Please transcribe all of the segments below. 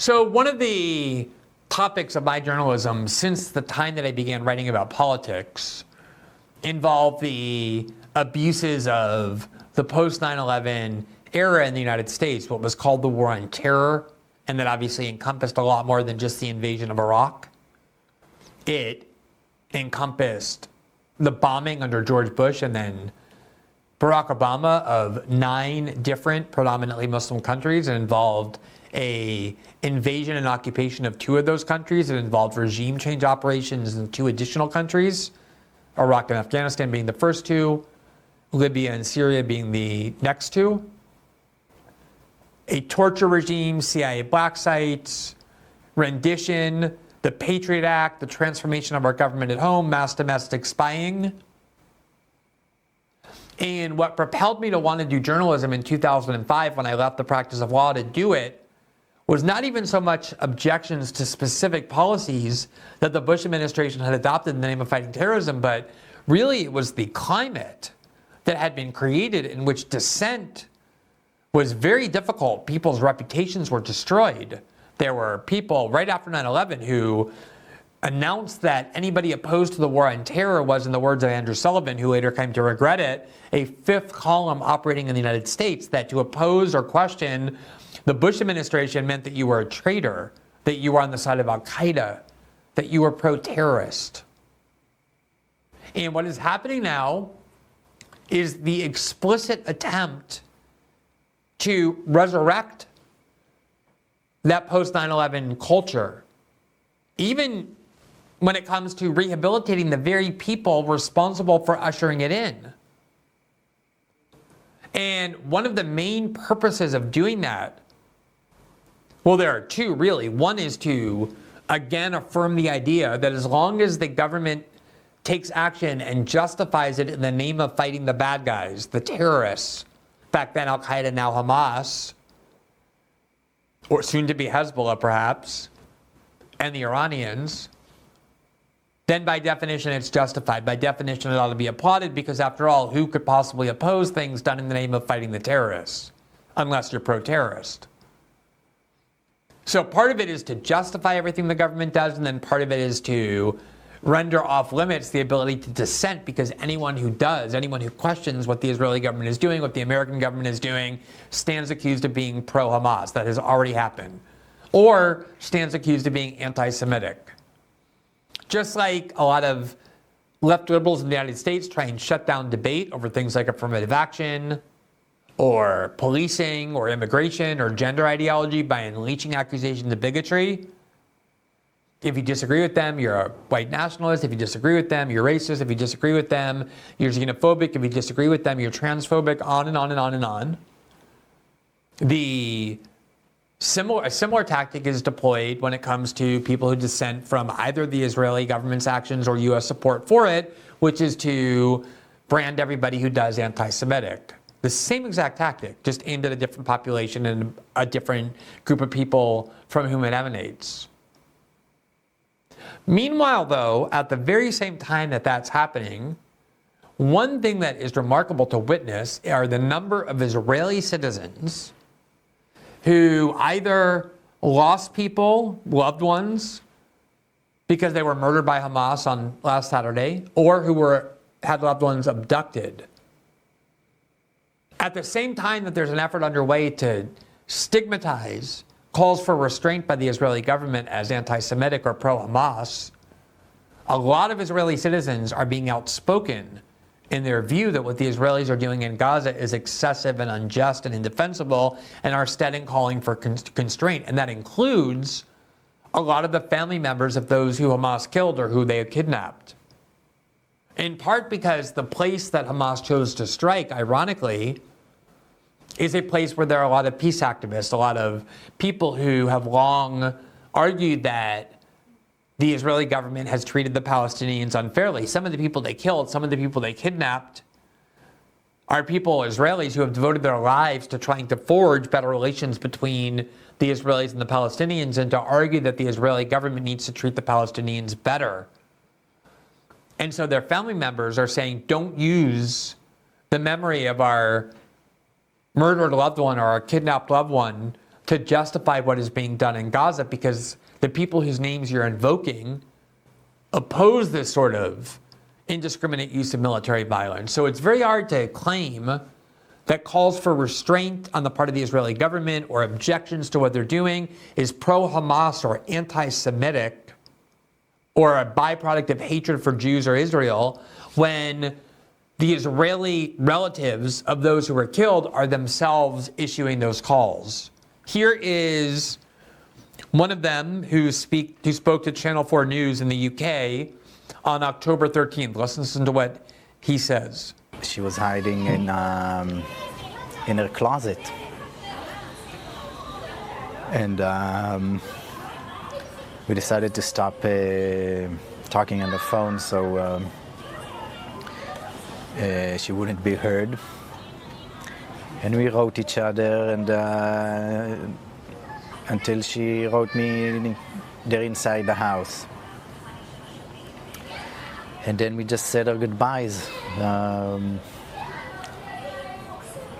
So one of the topics of my journalism since the time that I began writing about politics involved the abuses of the post 9/11 era in the United States, what was called the War on Terror, and that obviously encompassed a lot more than just the invasion of Iraq. It encompassed the bombing under George Bush and then Barack Obama of 9 different predominantly Muslim countries. It involved a invasion and occupation of 2 of those countries. It involved regime change operations in 2 additional countries, Iraq and Afghanistan being the first 2, Libya and Syria being the next 2. A torture regime, CIA black sites, rendition, the Patriot Act, the transformation of our government at home, mass domestic spying. And what propelled me to want to do journalism in 2005 when I left the practice of law to do it was not even so much objections to specific policies that the Bush administration had adopted in the name of fighting terrorism, but really it was the climate that had been created in which dissent was very difficult. People's reputations were destroyed. There were people right after 9/11 who announced that anybody opposed to the war on terror was, in the words of Andrew Sullivan, who later came to regret it, a 5th column operating in the United States, that to oppose or question the Bush administration meant that you were a traitor, that you were on the side of Al-Qaeda, that you were pro-terrorist. And what is happening now is the explicit attempt to resurrect that post 9/11 culture, even when it comes to rehabilitating the very people responsible for ushering it in. And one of the main purposes of doing that, well, there are 2 really. One is to, again, affirm the idea that as long as the government takes action and justifies it in the name of fighting the bad guys, the terrorists, back then Al-Qaeda, now Hamas, or soon to be Hezbollah perhaps, and the Iranians, then by definition it's justified. By definition it ought to be applauded, because after all, who could possibly oppose things done in the name of fighting the terrorists, unless you're pro-terrorist? So part of it is to justify everything the government does, and then part of it is to render off limits the ability to dissent, because anyone who questions what the Israeli government is doing, what the American government is doing, stands accused of being pro-Hamas. That has already happened. Or stands accused of being anti-Semitic. Just like a lot of left liberals in the United States try and shut down debate over things like affirmative action, or policing, or immigration, or gender ideology by unleashing accusations of bigotry. If you disagree with them, you're a white nationalist. If you disagree with them, you're racist. If you disagree with them, you're xenophobic. If you disagree with them, you're transphobic, on and on and on and on. A similar tactic is deployed when it comes to people who dissent from either the Israeli government's actions or U.S. support for it, which is to brand everybody who does anti-Semitic. The same exact tactic, just aimed at a different population and a different group of people from whom it emanates. Meanwhile, though, at the very same time that that's happening, one thing that is remarkable to witness are the number of Israeli citizens who either lost people, loved ones, because they were murdered by Hamas on last Saturday, or who had loved ones abducted. At the same time that there's an effort underway to stigmatize calls for restraint by the Israeli government as anti-Semitic or pro-Hamas, a lot of Israeli citizens are being outspoken in their view that what the Israelis are doing in Gaza is excessive and unjust and indefensible, and are instead calling for constraint. And that includes a lot of the family members of those who Hamas killed or who they had kidnapped. In part because the place that Hamas chose to strike, ironically, is a place where there are a lot of peace activists, a lot of people who have long argued that the Israeli government has treated the Palestinians unfairly. Some of the people they killed, some of the people they kidnapped, are people, Israelis, who have devoted their lives to trying to forge better relations between the Israelis and the Palestinians, and to argue that the Israeli government needs to treat the Palestinians better. And so their family members are saying, don't use the memory of our murdered loved one or our kidnapped loved one to justify what is being done in Gaza, because the people whose names you're invoking oppose this sort of indiscriminate use of military violence. So it's very hard to claim that calls for restraint on the part of the Israeli government or objections to what they're doing is pro-Hamas or anti-Semitic or a byproduct of hatred for Jews or Israel, when the Israeli relatives of those who were killed are themselves issuing those calls. Here is one of them who spoke to Channel 4 News in the UK on October 13th. Let's listen to what he says. She was hiding in her closet, and we decided to stop talking on the phone so she wouldn't be heard. And we wrote each other, and until she wrote me there inside the house. And then we just said our goodbyes. I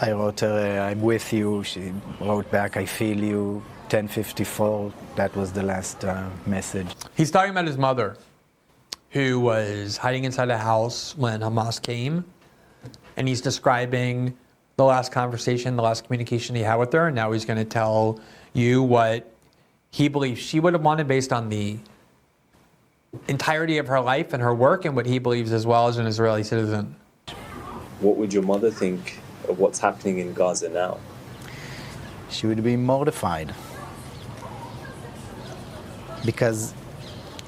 wrote her, I'm with you. She wrote back, I feel you. 10:54, that was the last message. He's talking about his mother, who was hiding inside a house when Hamas came. And he's describing the last conversation, the last communication he had with her. And now he's going to tell you what he believes she would have wanted based on the entirety of her life and her work, and what he believes as well as an Israeli citizen. What would your mother think of what's happening in Gaza now? She would be mortified, because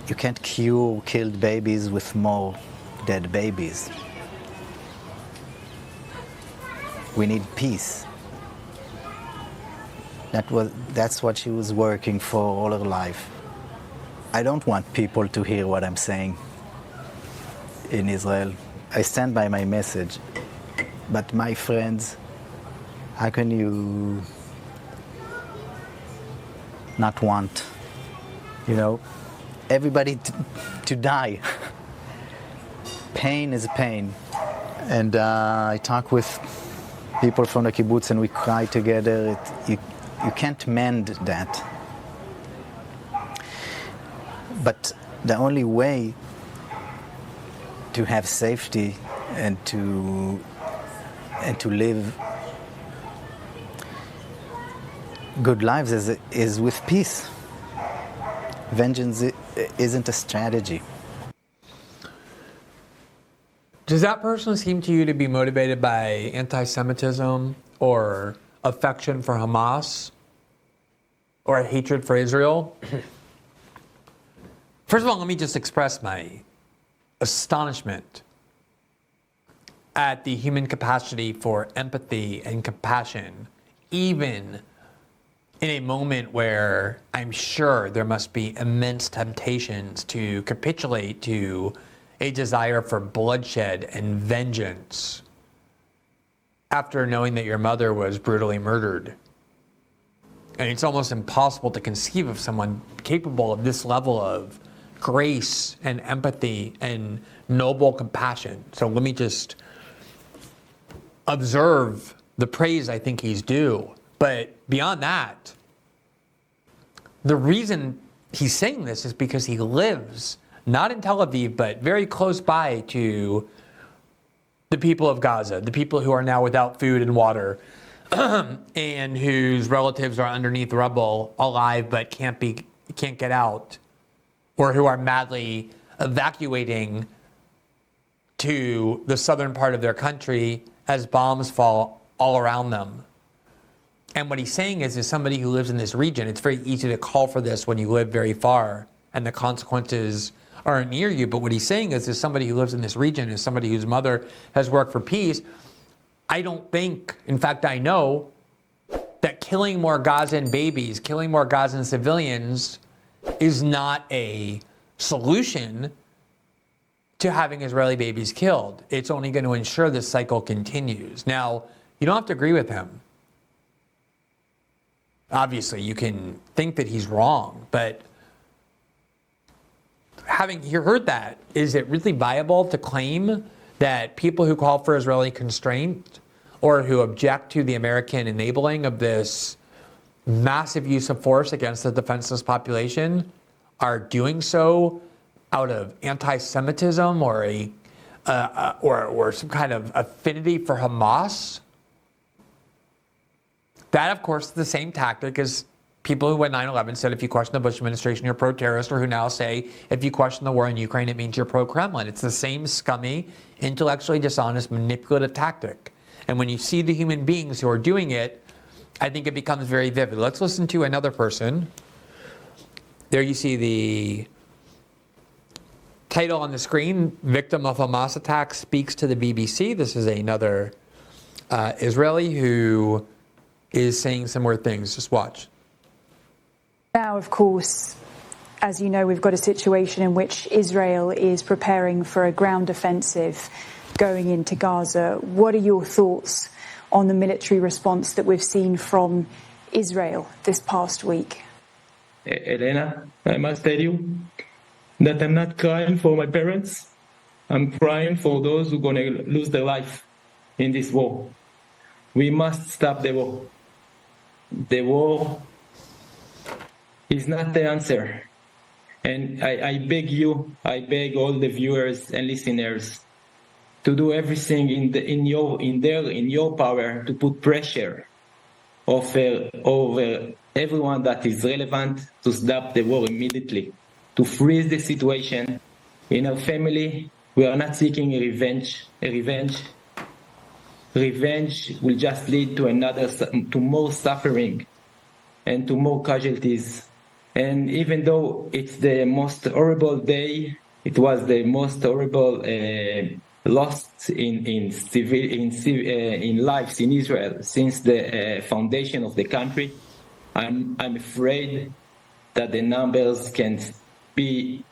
you can't cure killed babies with more dead babies. We need peace. That's what she was working for all her life. I don't want people to hear what I'm saying in Israel. I stand by my message. But my friends, how can you not want, everybody to die? Pain is pain. And I talk with people from the kibbutz and we cry together. You can't mend that. But the only way to have safety and to live good lives is with peace. Vengeance isn't a strategy. Does that person seem to you to be motivated by anti-Semitism or affection for Hamas or hatred for Israel? First of all, let me just express my astonishment at the human capacity for empathy and compassion, even in a moment where I'm sure there must be immense temptations to capitulate to a desire for bloodshed and vengeance after knowing that your mother was brutally murdered. And it's almost impossible to conceive of someone capable of this level of grace and empathy and noble compassion. So let me just observe the praise I think he's due. But beyond that, the reason he's saying this is because he lives not in Tel Aviv, but very close by to the people of Gaza, the people who are now without food and water, and whose relatives are underneath rubble, alive but can't get out, or who are madly evacuating to the southern part of their country as bombs fall all around them. And what he's saying is, as somebody who lives in this region, it's very easy to call for this when you live very far and the consequences aren't near you. But what he's saying is, as somebody who lives in this region, as somebody whose mother has worked for peace, I don't think, in fact, I know that killing more Gazan babies, killing more Gazan civilians is not a solution to having Israeli babies killed. It's only going to ensure this cycle continues. Now, you don't have to agree with him. Obviously, you can think that he's wrong, but having heard that, is it really viable to claim that people who call for Israeli constraint or who object to the American enabling of this massive use of force against the defenseless population are doing so out of anti-Semitism or or some kind of affinity for Hamas, that of course is the same tactic as people who went 9/11 said if you question the Bush administration, you're pro-terrorist, or who now say if you question the war in Ukraine, it means you're pro-Kremlin. It's the same scummy, intellectually dishonest, manipulative tactic. And when you see the human beings who are doing it, I think it becomes very vivid. Let's listen to another person. There you see the title on the screen, Victim of Hamas Attack Speaks to the BBC. This is another Israeli who is saying similar things. Just watch. Now, of course, as you know, we've got a situation in which Israel is preparing for a ground offensive going into Gaza. What are your thoughts on the military response that we've seen from Israel this past week? Elena, I must tell you that I'm not crying for my parents. I'm crying for those who are going to lose their life in this war. We must stop the war. The war is not the answer. And I beg you, I beg all the viewers and listeners to do everything in your power to put pressure over everyone that is relevant to stop the war immediately, to freeze the situation. In our family, we are not seeking revenge. Revenge will just lead to more suffering and to more casualties. And even though it's the most horrible day, it was the most horrible loss in lives in Israel since the foundation of the country. I'm afraid that the numbers can be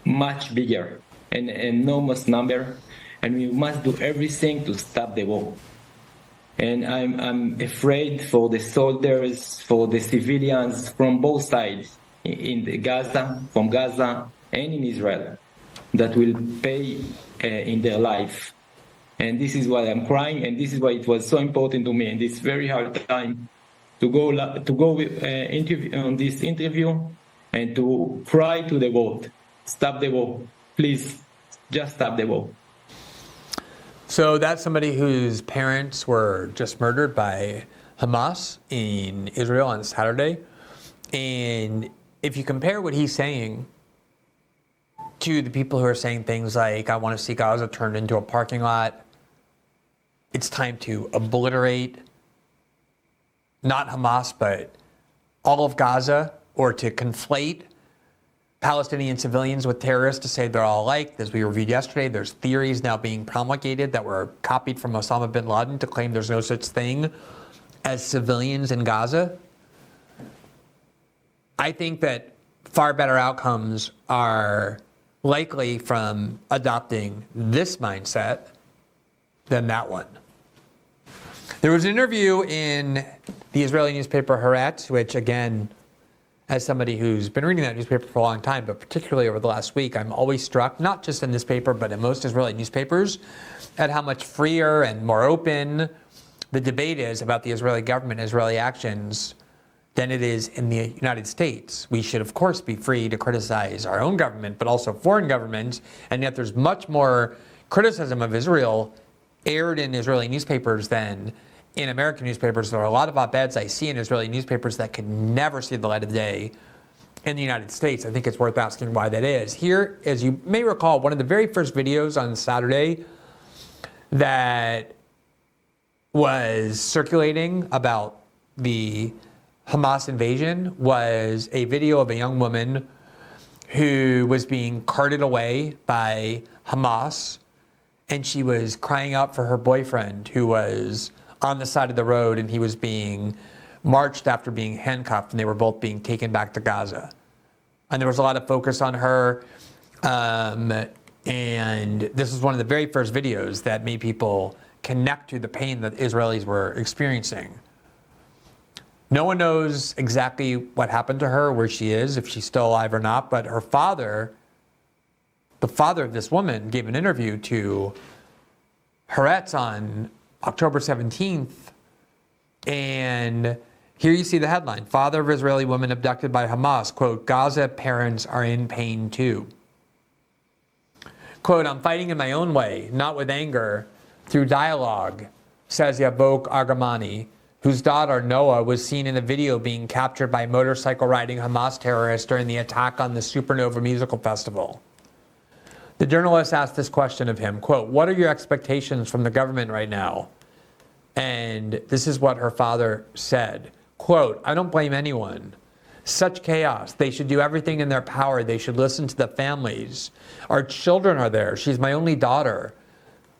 much bigger, an enormous number, and we must do everything to stop the war. And I'm afraid for the soldiers, for the civilians from both sides, from Gaza and in Israel, that will pay in their life. And this is why I'm crying, and this is why it was so important to me in this very hard time to go on this interview and to cry to the world, stop the war, please, just stop the war. So that's somebody whose parents were just murdered by Hamas in Israel on Saturday. And if you compare what he's saying to the people who are saying things like, I want to see Gaza turned into a parking lot, it's time to obliterate not Hamas, but all of Gaza, or to conflate Palestinian civilians with terrorists to say they're all alike. As we reviewed yesterday, there's theories now being promulgated that were copied from Osama bin Laden to claim there's no such thing as civilians in Gaza. I think that far better outcomes are likely from adopting this mindset than that one. There was an interview in the Israeli newspaper Haaretz, which again, as somebody who's been reading that newspaper for a long time, but particularly over the last week, I'm always struck, not just in this paper, but in most Israeli newspapers, at how much freer and more open the debate is about the Israeli government, Israeli actions, than it is in the United States. We should, of course, be free to criticize our own government, but also foreign governments, and yet there's much more criticism of Israel aired in Israeli newspapers than in American newspapers. There are a lot of op-eds I see in Israeli newspapers that could never see the light of day in the United States. I think it's worth asking why that is. Here, as you may recall, one of the very first videos on Saturday that was circulating about the Hamas invasion was a video of a young woman who was being carted away by Hamas, and she was crying out for her boyfriend who was on the side of the road, and he was being marched after being handcuffed, and they were both being taken back to Gaza. And there was a lot of focus on her, and this was one of the very first videos that made people connect to the pain that Israelis were experiencing. No one knows exactly what happened to her, where she is, if she's still alive or not, but her father, the father of this woman, gave an interview to Haaretz on October 17th, and Here you see the headline, father of Israeli woman abducted by Hamas, quote, Gaza parents are in pain too. Quote, I'm fighting in my own way, not with anger, through dialogue, says Yavok Argamani, whose daughter Noah was seen in a video being captured by motorcycle riding Hamas terrorists during the attack on the Supernova Musical Festival. The journalist asked this question of him, quote, what are your expectations from the government right now? And this is what her father said, quote, I don't blame anyone. Such chaos. They should do everything in their power. They should listen to the families. Our children are there. She's my only daughter.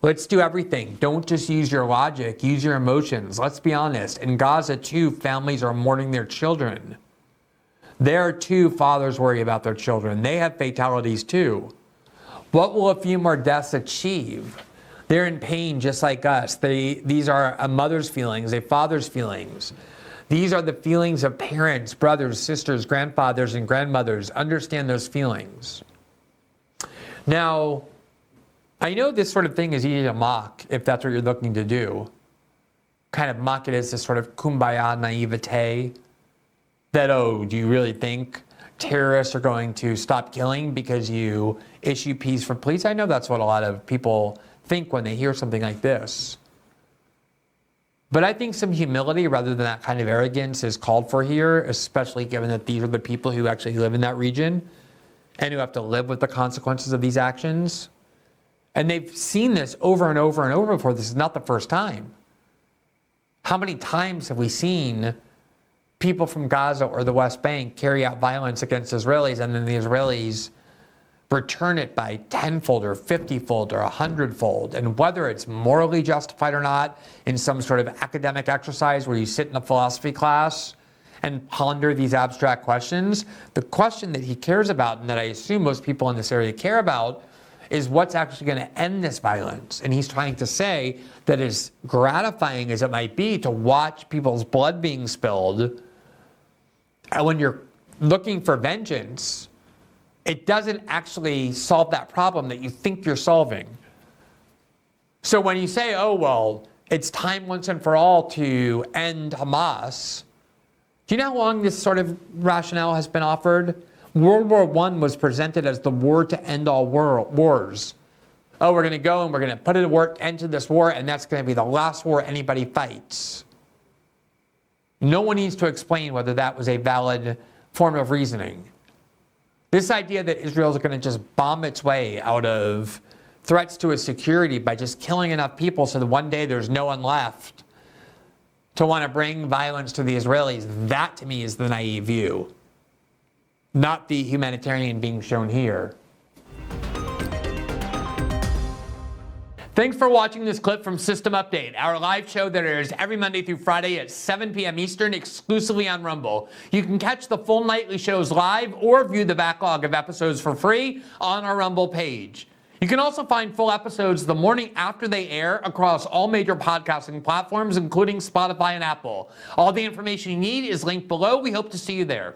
Let's do everything. Don't just use your logic. Use your emotions. Let's be honest. In Gaza, too, families are mourning their children. There, too, fathers worry about their children. They have fatalities, too. What will a few more deaths achieve? They're in pain just like us. These are a mother's feelings, a father's feelings. These are the feelings of parents, brothers, sisters, grandfathers, and grandmothers. Understand those feelings. Now, I know this sort of thing is easy to mock if that's what you're looking to do. Kind of mock it as this sort of kumbaya naivete that, oh, do you really think terrorists are going to stop killing because you issue peace for police? I know that's what a lot of people think when they hear something like this. But I think some humility rather than that kind of arrogance is called for here, especially given that these are the people who actually live in that region and who have to live with the consequences of these actions. And they've seen this over and over and over before. This is not the first time. How many times have we seen people from Gaza or the West Bank carry out violence against Israelis, and then the Israelis return it by tenfold or 50-fold or 100-fold? And whether it's morally justified or not in some sort of academic exercise where you sit in a philosophy class and ponder these abstract questions, the question that he cares about, and that I assume most people in this area care about, is what's actually going to end this violence. And he's trying to say that as gratifying as it might be to watch people's blood being spilled, and when you're looking for vengeance, it doesn't actually solve that problem that you think you're solving. So when you say, oh, well, it's time once and for all to end Hamas, do you know how long this sort of rationale has been offered? World War I was presented as the war to end all wars. Oh, we're going to go and we're going to put an end to this war, and that's going to be the last war anybody fights. No one needs to explain whether that was a valid form of reasoning. This idea that Israel is going to just bomb its way out of threats to its security by just killing enough people so that one day there's no one left to want to bring violence to the Israelis, that to me is the naive view, not the humanitarian being shown here. Thanks for watching this clip from System Update, our live show that airs every Monday through Friday at 7 p.m. Eastern, exclusively on Rumble. You can catch the full nightly shows live or view the backlog of episodes for free on our Rumble page. You can also find full episodes the morning after they air across all major podcasting platforms, including Spotify and Apple. All the information you need is linked below. We hope to see you there.